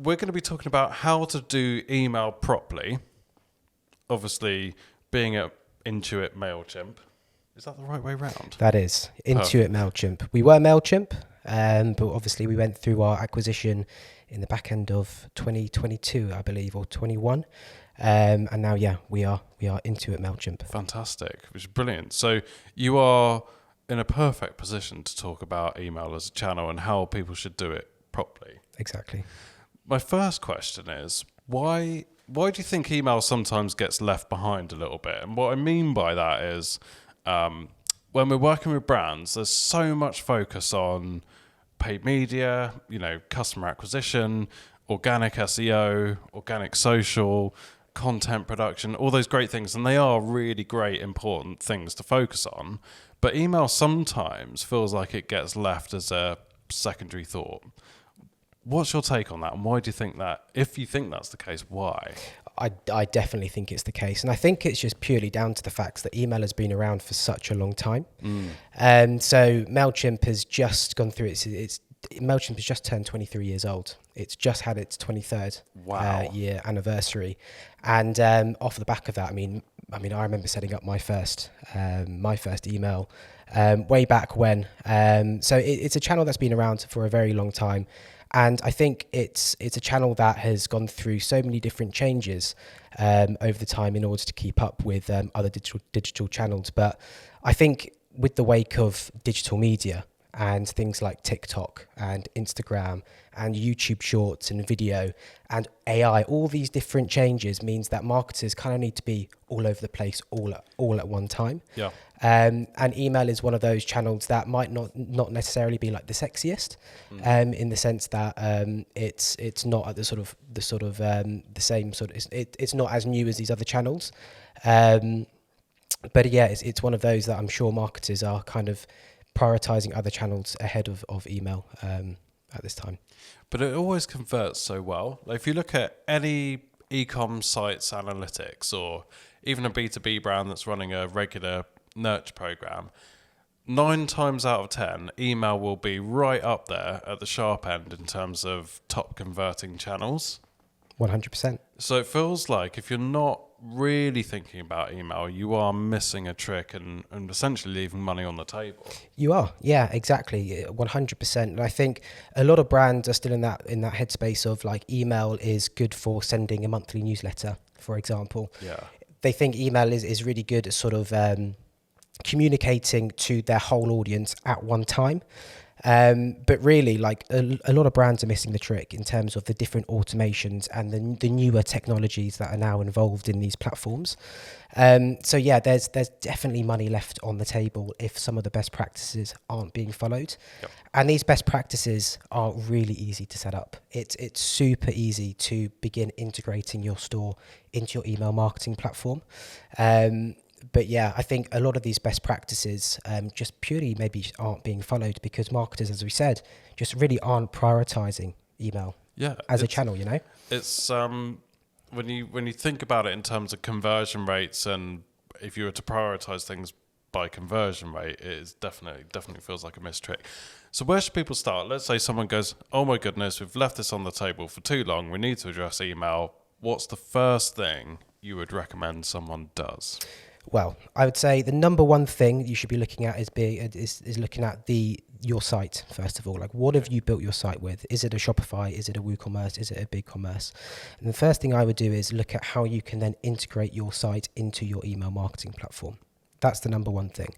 we're going to be talking about how to do email properly. Obviously, being at Intuit Mailchimp. Is that the right way round? That is. Intuit Mailchimp. We were Mailchimp, but obviously we went through our acquisition in the back end of 2022, I believe, or 21. And now, we are Intuit Mailchimp. Fantastic, which is brilliant. So you are in a perfect position to talk about email as a channel and how people should do it properly. Exactly. My first question is, why do you think email sometimes gets left behind a little bit? And what I mean by that is, when we're working with brands, there's so much focus on paid media, customer acquisition, organic SEO, organic social, content production, all those great things. And they are really great, important things to focus on. But email sometimes feels like it gets left as a secondary thought. What's your take on that? And why do you think that? If you think that's the case, why? I definitely think it's the case. And I think it's just purely down to the fact that email has been around for such a long time. So Mailchimp has just gone through Mailchimp has just turned 23 years old. It's just had its 23rd year anniversary. And off the back of that, I mean, I remember setting up my first email way back when. So it's a channel that's been around for a very long time. And I think it's a channel that has gone through so many different changes over the time in order to keep up with other digital channels. But I think with the wake of digital media and things like TikTok and Instagram and YouTube Shorts and video and AI, all these different changes means that marketers kind of need to be all over the place all at one time. Yeah. And email is one of those channels that might not necessarily be like the sexiest, in the sense that it's not at the same sort of it's not as new as these other channels, but yeah, it's one of those that I'm sure marketers are kind of prioritizing other channels ahead of email at this time. But it always converts so well. Like if you look at any e-com site's analytics, or even a B2B brand that's running a regular nurture program, 9 times out of 10, email will be right up there at the sharp end in terms of top converting channels. 100%. So it feels like if you're not really thinking about email, you are missing a trick and essentially leaving money on the table. You are, yeah, exactly, 100%. And I think a lot of brands are still in that headspace of like email is good for sending a monthly newsletter, for example. Yeah. They think email is really good at sort of communicating to their whole audience at one time. But really, like a lot of brands are missing the trick in terms of the different automations and the newer technologies that are now involved in these platforms. So yeah, there's definitely money left on the table if some of the best practices aren't being followed. Yep. And these best practices are really easy to set up. It's super easy to begin integrating your store into your email marketing platform. But yeah, I think a lot of these best practices just purely maybe aren't being followed because marketers, as we said, just really aren't prioritizing email as a channel, It's when you think about it in terms of conversion rates, and if you were to prioritize things by conversion rate, it is definitely feels like a missed trick. So where should people start? Let's say someone goes, oh my goodness, we've left this on the table for too long, we need to address email. What's the first thing you would recommend someone does? Well, I would say the number one thing you should be looking at is looking at your site, first of all. Like, what have you built your site with? Is it a Shopify? Is it a WooCommerce? Is it a BigCommerce? And the first thing I would do is look at how you can then integrate your site into your email marketing platform. That's the number one thing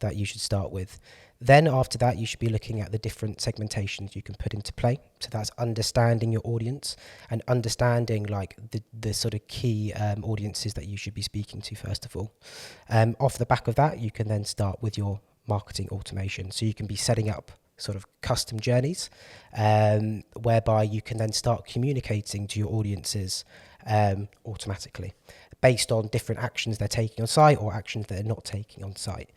that you should start with. Then after that, you should be looking at the different segmentations you can put into play. So that's understanding your audience and understanding like the sort of key audiences that you should be speaking to first of all. Off the back of that, you can then start with your marketing automation. So you can be setting up sort of custom journeys whereby you can then start communicating to your audiences automatically based on different actions they're taking on site or actions they're not taking on site.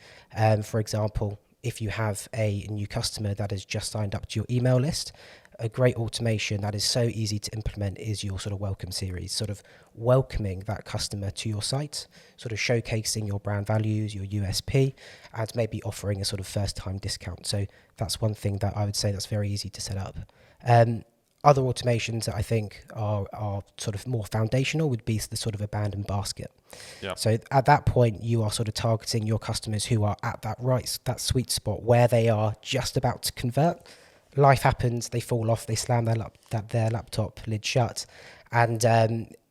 For example, if you have a new customer that has just signed up to your email list, a great automation that is so easy to implement is your sort of welcome series, sort of welcoming that customer to your site, sort of showcasing your brand values, your USP, and maybe offering a sort of first time discount. So that's one thing that I would say that's very easy to set up. Other automations that I think are sort of more foundational would be the sort of abandoned basket. Yeah. So at that point, you are sort of targeting your customers who are at that sweet spot where they are just about to convert. Life happens, they fall off, they slam their laptop lid shut, and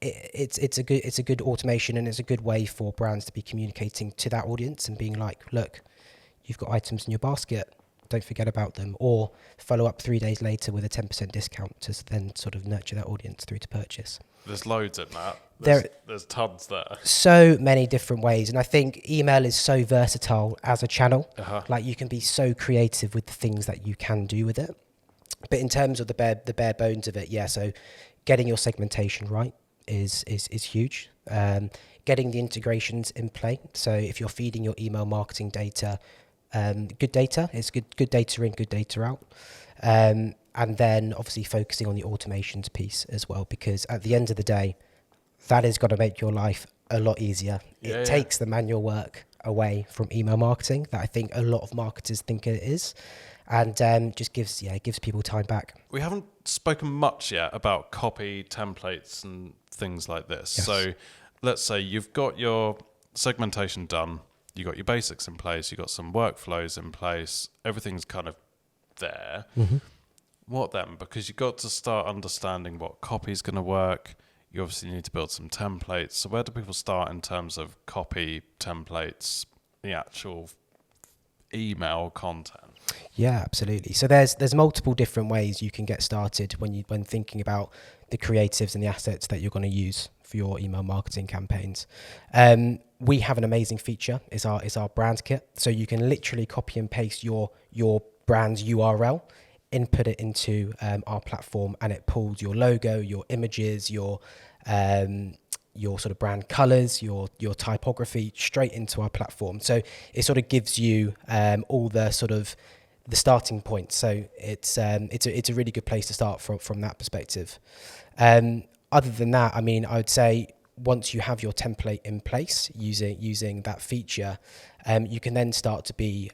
it's a good automation, and it's a good way for brands to be communicating to that audience and being like, look, you've got items in your basket, don't forget about them, or follow up 3 days later with a 10% discount to then sort of nurture that audience through to purchase. There's loads in that. There's tons there. So many different ways. And I think email is so versatile as a channel. Like you can be so creative with the things that you can do with it. But in terms of the bare bones of it, yeah, so getting your segmentation right is huge. Getting the integrations in play. So if you're feeding your email marketing data, good data, it's good data in, good data out. And then obviously focusing on the automations piece as well, because at the end of the day, that is going to make your life a lot easier. It takes the manual work away from email marketing that I think a lot of marketers think it is, and just gives people time back. We haven't spoken much yet about copy templates and things like this. Yes. So let's say you've got your segmentation done, you got your basics in place, you got some workflows in place, everything's kind of there. Mm-hmm. What then? Because you've got to start understanding what copy is going to work. You obviously need to build some templates. So where do people start in terms of copy, templates, the actual email content? Yeah, absolutely. So there's multiple different ways you can get started when thinking about the creatives and the assets that you're going to use for your email marketing campaigns. We have an amazing feature, is our brand kit. So you can literally copy and paste your brand's URL, input it into our platform, and it pulls your logo, your images, your sort of brand colors, your typography straight into our platform. So it sort of gives you all the sort of the starting point. So it's a really good place to start from that perspective. Other than that, I mean, I would say once you have your template in place using that feature, you can then start to be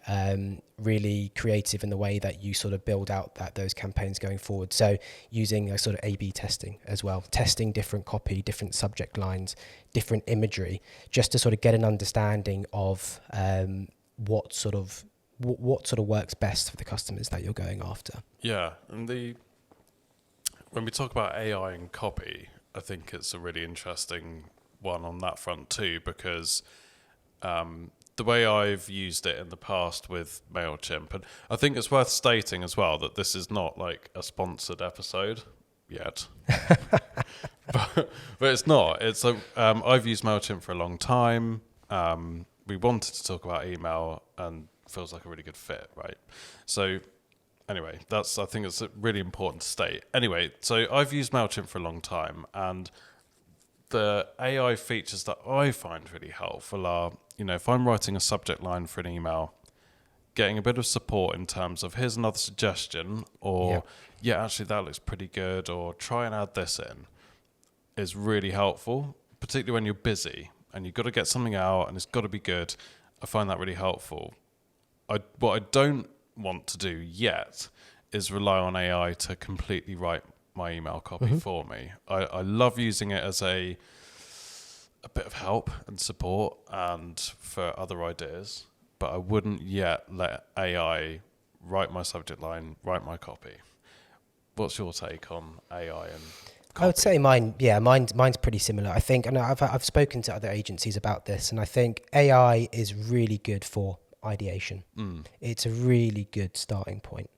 really creative in the way that you sort of build out those campaigns going forward. So using a sort of A/B testing as well, testing different copy, different subject lines, different imagery, just to sort of get an understanding of what sort of works best for the customers that you're going after. Yeah, and when we talk about AI and copy, I think it's a really interesting one on that front too, because the way I've used it in the past with Mailchimp, and I think it's worth stating as well that this is not like a sponsored episode yet, but it's not. It's I've used Mailchimp for a long time. We wanted to talk about email, and feels like a really good fit, right? So anyway, I think it's really important to state. Anyway, so I've used Mailchimp for a long time, and the AI features that I find really helpful are, if I'm writing a subject line for an email, getting a bit of support in terms of here's another suggestion, or actually that looks pretty good, or try and add this in, is really helpful, particularly when you're busy and you've got to get something out and it's got to be good. I find that really helpful. What I don't want to do yet is rely on AI to completely write my email copy for me. I love using it as a bit of help and support and for other ideas, but I wouldn't yet let AI write my subject line, write my copy. What's your take on AI and copy? I would say mine's pretty similar. I think, and I've spoken to other agencies about this, and I think AI is really good for ideation. It's a really good starting point.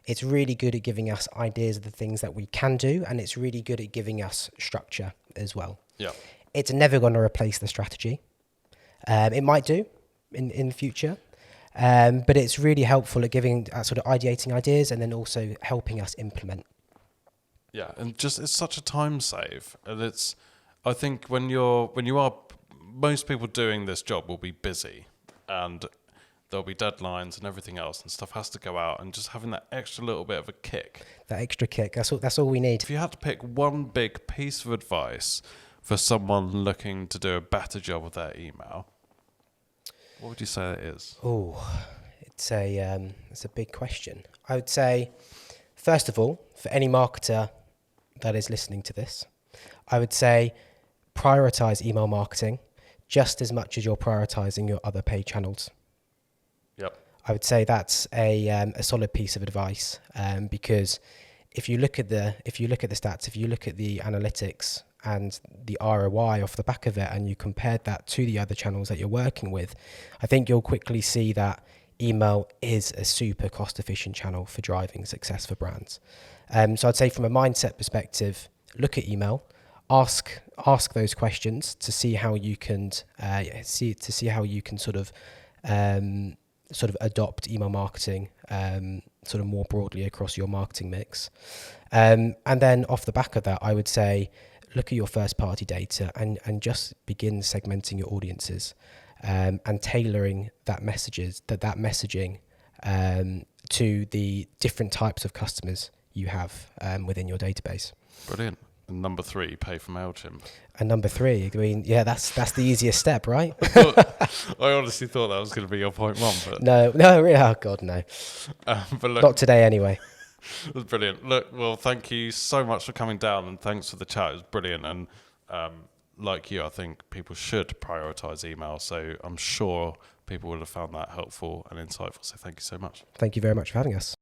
It's really good at giving us ideas of the things that we can do, and it's really good at giving us structure as well. Yeah. It's never going to replace the strategy. It might do in the future, but it's really helpful at giving sort of ideating ideas and then also helping us implement. Yeah, and just it's such a time save, and I think when most people doing this job will be busy, and there'll be deadlines and everything else, and stuff has to go out, and just having that extra little bit of a kick. That extra kick, that's all we need. If you had to pick one big piece of advice for someone looking to do a better job of their email, what would you say it is? Oh, it's a big question. I would say, first of all, for any marketer that is listening to this, I would say prioritize email marketing just as much as you're prioritizing your other paid channels. Yep. I would say that's a solid piece of advice, because if you look at the stats, if you look at the analytics and the ROI off the back of it, and you compared that to the other channels that you're working with, I think you'll quickly see that email is a super cost efficient channel for driving success for brands. So I'd say from a mindset perspective, look at email, ask those questions to see how you can sort of adopt email marketing sort of more broadly across your marketing mix. And then off the back of that, I would say look at your first party data and just begin segmenting your audiences, and tailoring that messaging to the different types of customers you have within your database. Brilliant. And number 3, pay for Mailchimp. And number 3, I mean, yeah, that's the easiest step, right? I honestly thought that was going to be your point 1, but No, really, oh God, no. but look, Not today anyway. it was brilliant. Look, well, thank you so much for coming down, and thanks for the chat. It was brilliant. And like you, I think people should prioritize email. So I'm sure people would have found that helpful and insightful. So thank you so much. Thank you very much for having us.